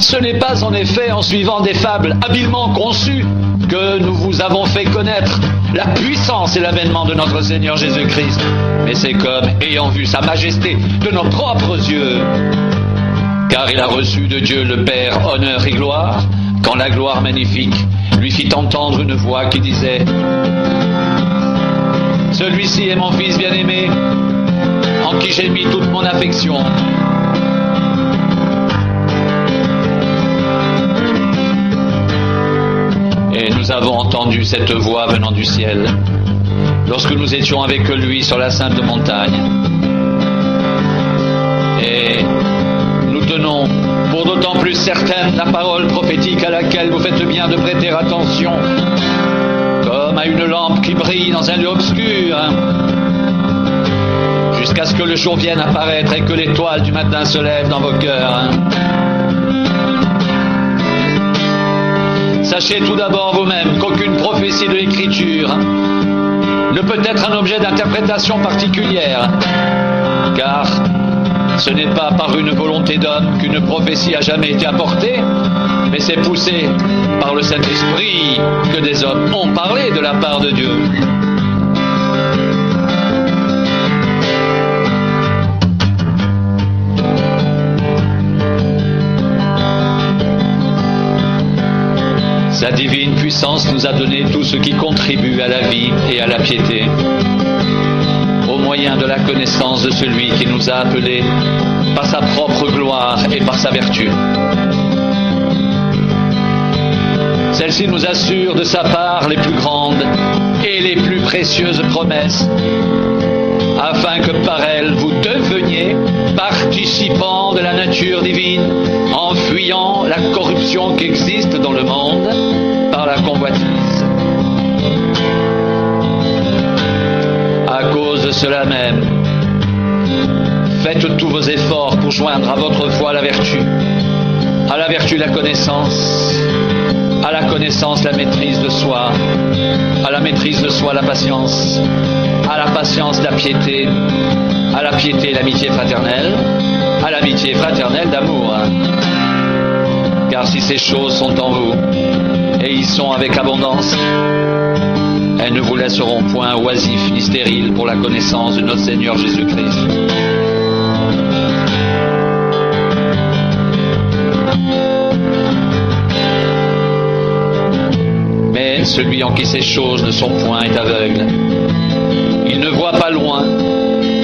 Ce n'est pas en effet en suivant des fables habilement conçues que nous vous avons fait connaître la puissance et l'avènement de notre Seigneur Jésus-Christ, mais c'est comme ayant vu sa majesté de nos propres yeux. Car il a reçu de Dieu le Père honneur et gloire, quand la gloire magnifique lui fit entendre une voix qui disait « Celui-ci est mon Fils bien-aimé, en qui j'ai mis toute mon affection. » Et nous avons entendu cette voix venant du ciel, lorsque nous étions avec lui sur la sainte montagne. Et nous tenons pour d'autant plus certaine la parole prophétique à laquelle vous faites bien de prêter attention, comme à une lampe qui brille dans un lieu obscur, jusqu'à ce que le jour vienne apparaître et que l'étoile du matin se lève dans vos cœurs. Sachez tout d'abord vous-même qu'aucune prophétie de l'Écriture ne peut être un objet d'interprétation particulière, car ce n'est pas par une volonté d'homme qu'une prophétie a jamais été apportée, mais c'est poussé par le Saint-Esprit que des hommes ont parlé de la part de Dieu. Sa divine puissance nous a donné tout ce qui contribue à la vie et à la piété, au moyen de la connaissance de celui qui nous a appelés par sa propre gloire et par sa vertu. Celle-ci nous assure de sa part les plus grandes et les plus précieuses promesses, afin que par elle vous deveniez participants de la nature divine, en fuyant la corruption qui existe dans le monde par la convoitise. À cause de cela même, faites tous vos efforts pour joindre à votre foi la vertu, à la vertu la connaissance, à la connaissance la maîtrise de soi, à la maîtrise de soi la patience, à la patience la piété, à la piété l'amitié fraternelle, à l'amitié fraternelle d'amour. Car si ces choses sont en vous, et y sont avec abondance, elles ne vous laisseront point oisifs ni stériles pour la connaissance de notre Seigneur Jésus-Christ. Mais celui en qui ces choses ne sont point est aveugle. Il ne voit pas loin,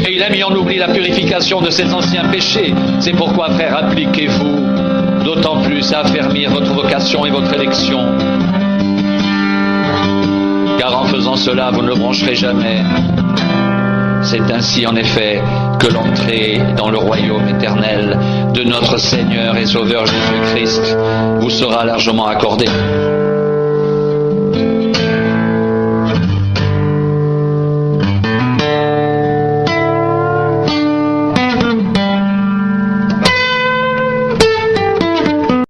et il a mis en oubli la purification de ses anciens péchés. C'est pourquoi, frères, appliquez-vous d'autant plus à affermir votre vocation et votre élection. Car en faisant cela, vous ne le brancherez jamais. C'est ainsi, en effet, que l'entrée dans le royaume éternel de notre Seigneur et Sauveur Jésus-Christ vous sera largement accordée.